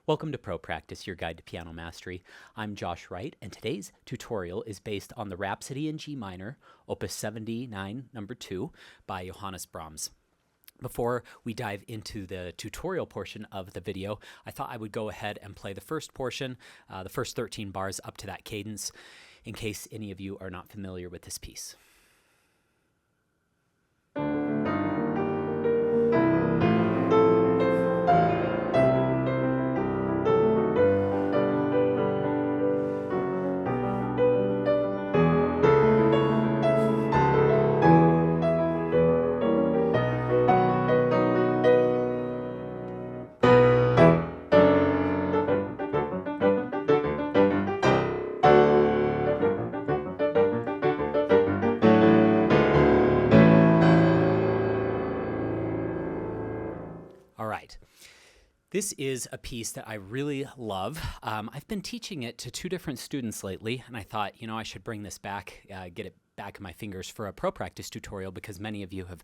Welcome to Pro Practice, your guide to piano mastery. I'm Josh Wright, and today's tutorial is based on the Rhapsody in G minor, Op.79 No.2 by Johannes Brahms. Before we dive into the tutorial portion of the video, I thought I would go ahead and play the first portion, the first 13 bars up to that cadence, in case any of you are not familiar with this piece. All right. This is a piece that I really love. I've been teaching it to two different students lately, and I thought, I should bring this back, get it back in my fingers for a Pro Practice tutorial because many of you have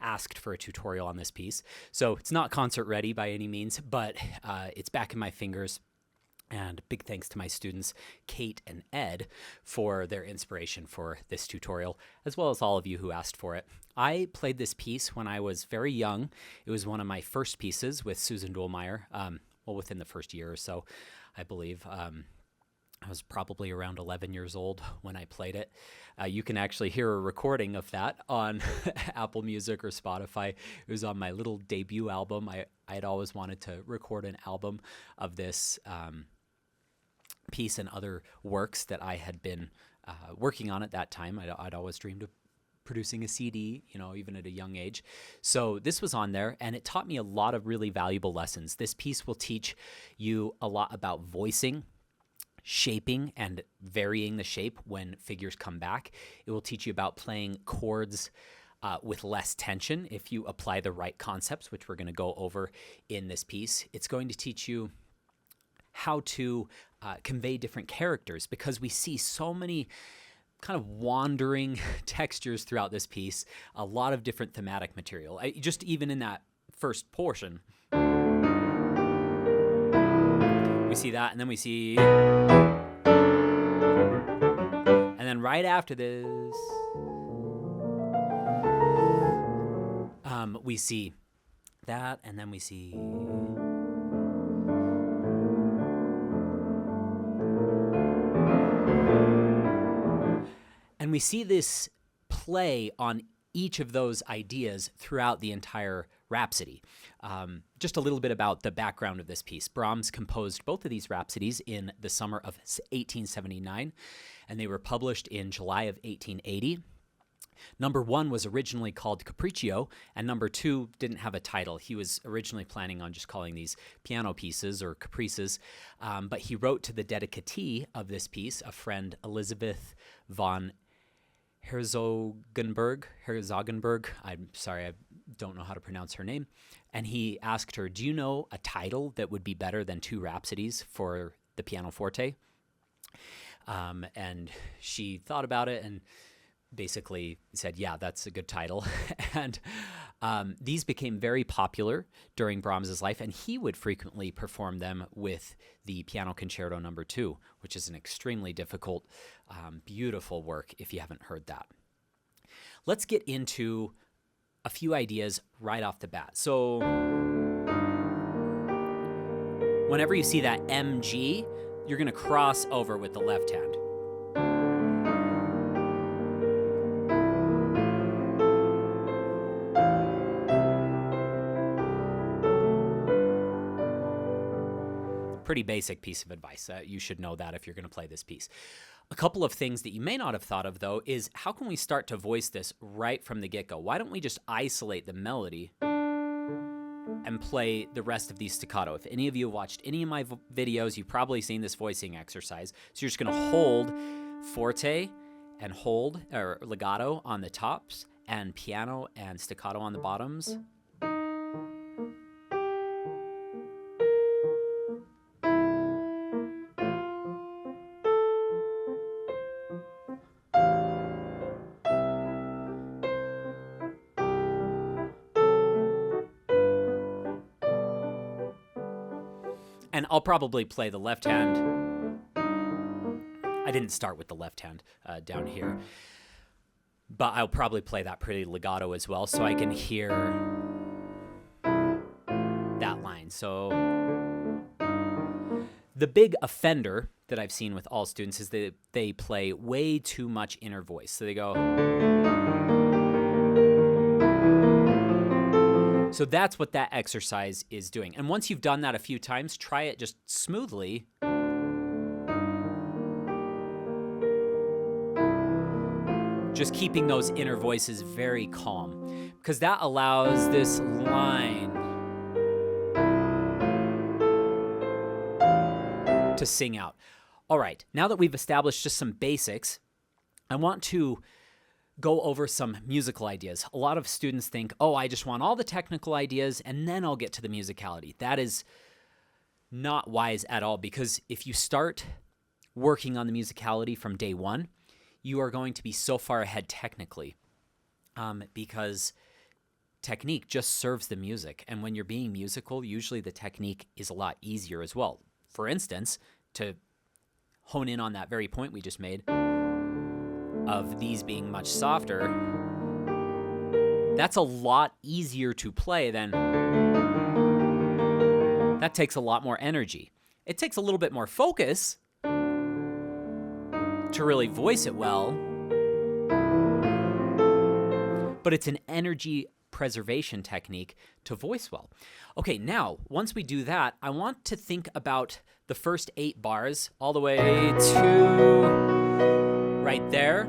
asked for a tutorial on this piece. So it's not concert ready by any means, but it's back in my fingers. And big thanks to my students, Kate and Ed, for their inspiration for this tutorial, as well as all of you who asked for it. I played this piece when I was very young. It was one of my first pieces with Susan Dolmeyer, within the first year or so, I believe. I was probably around 11 years old when I played it. You can actually hear a recording of that on Apple Music or Spotify. It was on my little debut album. I had always wanted to record an album of this piece and other works that I had been working on at that time. I'd always dreamed of producing a CD, even at a young age. So this was on there, and it taught me a lot of really valuable lessons. This piece will teach you a lot about voicing, shaping, and varying the shape when figures come back. It will teach you about playing chords with less tension if you apply the right concepts, which we're going to go over in this piece. It's going to teach you how to convey different characters, because we see so many kind of wandering textures throughout this piece, a lot of different thematic material. Just even in that first portion, we see that, and then we see, and then right after this, we see that, and then we see, and we see this play on each of those ideas throughout the entire Rhapsody. Just a little bit about the background of this piece. Brahms composed both of these Rhapsodies in the summer of 1879, and they were published in July of 1880. Number 1 was originally called Capriccio, and number 2 didn't have a title. He was originally planning on just calling these piano pieces or caprices, but he wrote to the dedicatee of this piece, a friend, Elizabeth von Herzogenberg. I'm sorry, I don't know how to pronounce her name. And he asked her, do you know a title that would be better than 2 Rhapsodies for the pianoforte? And she thought about it and basically said, yeah, that's a good title. And these became very popular during Brahms's life, and he would frequently perform them with the Piano Concerto No. 2, which is an extremely difficult, beautiful work if you haven't heard that. Let's get into a few ideas right off the bat. So whenever you see that MG, you're going to cross over with the left hand. Pretty basic piece of advice. You should know that if you're going to play this piece. A couple of things that you may not have thought of, though, is how can we start to voice this right from the get-go? Why don't we just isolate the melody and play the rest of these staccato? If any of you have watched any of my videos, you've probably seen this voicing exercise. So you're just going to hold forte and hold, or legato on the tops, and piano and staccato on the bottoms. And I'll probably play the left hand. I didn't start with the left hand down here, but I'll probably play that pretty legato as well, so I can hear that line. So the big offender that I've seen with all students is that they play way too much inner voice. So they go. So that's what that exercise is doing. And once you've done that a few times, try it just smoothly. Just keeping those inner voices very calm, because that allows this line to sing out. All right, now that we've established just some basics, I want to go over some musical ideas. A lot of students think, oh, I just want all the technical ideas and then I'll get to the musicality. That is not wise at all, because if you start working on the musicality from day one, you are going to be so far ahead technically, because technique just serves the music. And when you're being musical, usually the technique is a lot easier as well. For instance, to hone in on that very point we just made of these being much softer, that's a lot easier to play than, that takes a lot more energy. It takes a little bit more focus to really voice it well, but it's an energy preservation technique to voice well. Okay, now, once we do that, I want to think about the first 8 bars all the way to right there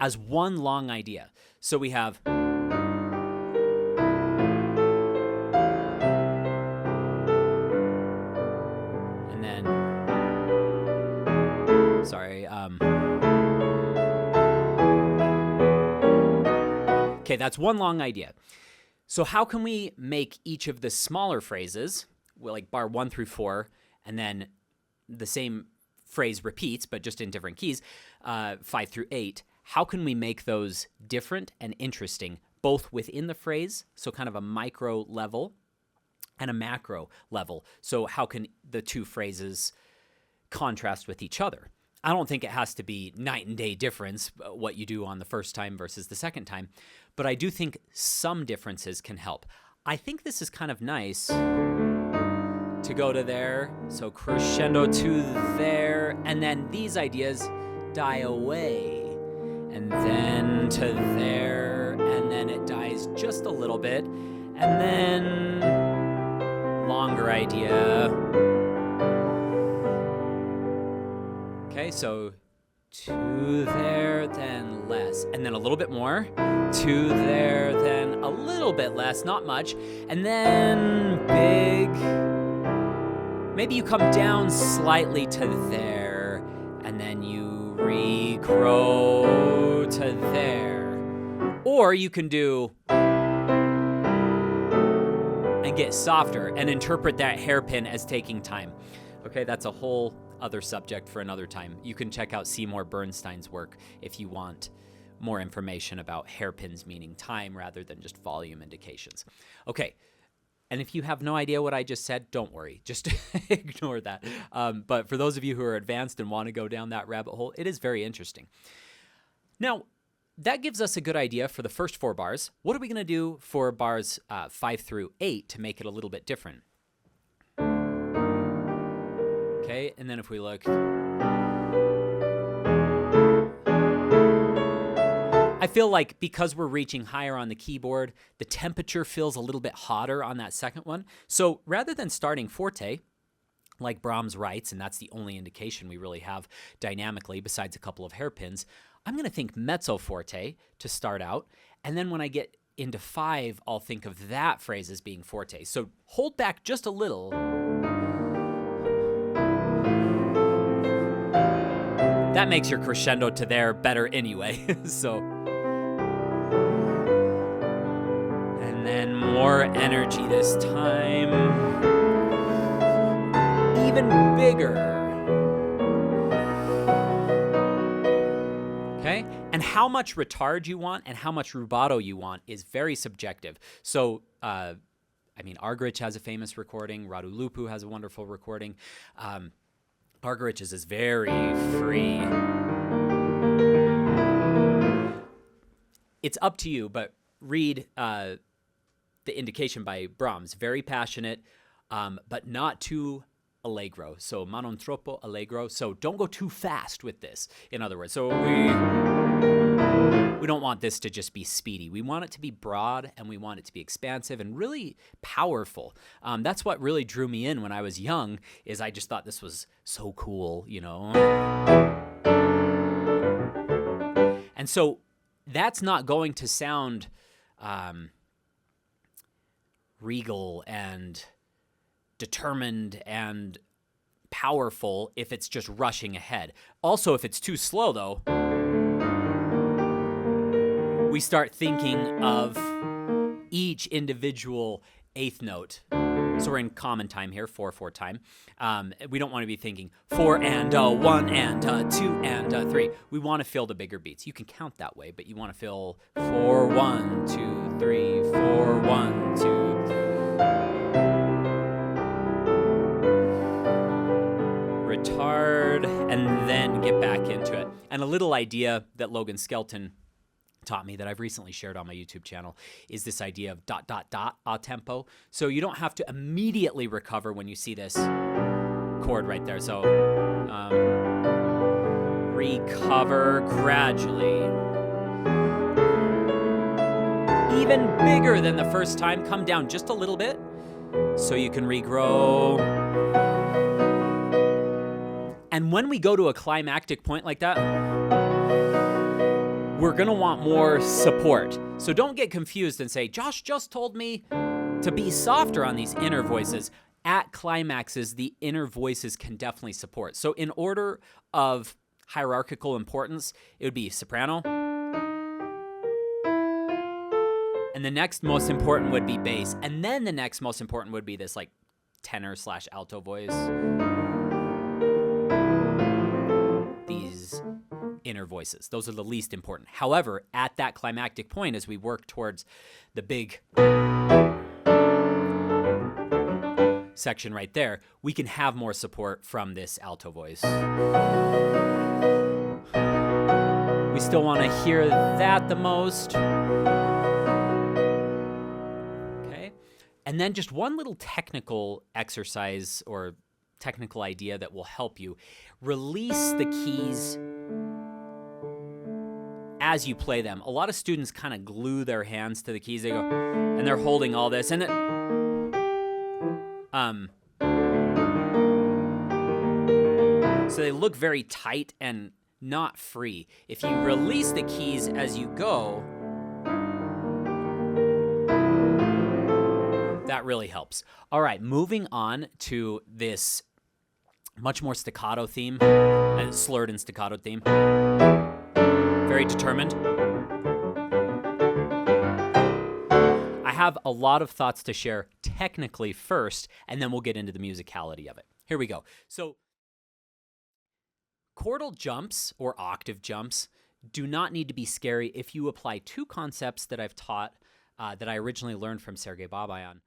as one long idea. So we have and then sorry, okay, that's one long idea. So how can we make each of the smaller phrases, like bar 1 through 4, and then the same phrase repeats, but just in different keys, 5 through 8, how can we make those different and interesting, both within the phrase, so kind of a micro level, and a macro level? So how can the two phrases contrast with each other? I don't think it has to be night and day difference, what you do on the first time versus the second time, but I do think some differences can help. I think this is kind of nice to go to there, so crescendo to there, and then these ideas die away, and then to there, and then it dies just a little bit, and then longer idea. Okay, so to there, then less, and then a little bit more, to there, then a little bit less, not much, and then big. Maybe you come down slightly to there, and then you regrow to there. Or you can do and get softer and interpret that hairpin as taking time. Okay, that's a whole other subject for another time. You can check out Seymour Bernstein's work if you want more information about hairpins meaning time rather than just volume indications. Okay. And if you have no idea what I just said, don't worry. Just ignore that. But for those of you who are advanced and want to go down that rabbit hole, it is very interesting. Now, that gives us a good idea for the first 4 bars. What are we going to do for bars 5 through 8 to make it a little bit different? Okay, and then if we look, I feel like because we're reaching higher on the keyboard, the temperature feels a little bit hotter on that second one. So rather than starting forte, like Brahms writes, and that's the only indication we really have dynamically besides a couple of hairpins, I'm going to think mezzo forte to start out. And then when I get into 5, I'll think of that phrase as being forte. So hold back just a little. That makes your crescendo to there better anyway. So, and then more energy this time. Even bigger. Okay? And how much retard you want and how much rubato you want is very subjective. So, I mean, Argerich has a famous recording. Radu Lupu has a wonderful recording. Argerich's is very free. It's up to you, but read the indication by Brahms. Very passionate, but not too allegro. So ma non troppo allegro. So don't go too fast with this, in other words. So we don't want this to just be speedy. We want it to be broad, and we want it to be expansive and really powerful. That's what really drew me in when I was young, is I just thought this was so cool, you know. And so that's not going to sound regal and determined and powerful if it's just rushing ahead. Also, if it's too slow, though, we start thinking of each individual eighth note. So we're in common time here, 4/4 time. We don't want to be thinking 4 and 1 and 2 and 3. We want to fill the bigger beats. You can count that way, but you want to fill 4 1 2 3 4 1 2. Retard, and then get back into it. And a little idea that Logan Skelton taught me that I've recently shared on my YouTube channel is this idea of ... a tempo. So you don't have to immediately recover when you see this chord right there. So recover gradually. Even bigger than the first time. Come down just a little bit so you can regrow. And when we go to a climactic point like that, we're going to want more support. So don't get confused and say, Josh just told me to be softer on these inner voices. At climaxes, the inner voices can definitely support. So in order of hierarchical importance, it would be soprano. And the next most important would be bass. And then the next most important would be this like tenor/alto voice. These inner voices. Those are the least important. However, at that climactic point, as we work towards the big section right there, we can have more support from this alto voice. We still want to hear that the most. Okay. And then just one little technical exercise or technical idea that will help you. Release the keys as you play them. A lot of students kind of glue their hands to the keys. They go, and they're holding all this, and then, so they look very tight and not free. If you release the keys as you go, that really helps. All right, moving on to this much more staccato theme, and slurred and staccato theme. Very determined. I have a lot of thoughts to share technically first, and then we'll get into the musicality of it. Here we go. So, chordal jumps or octave jumps do not need to be scary if you apply two concepts that I've taught that I originally learned from Sergei Babayan.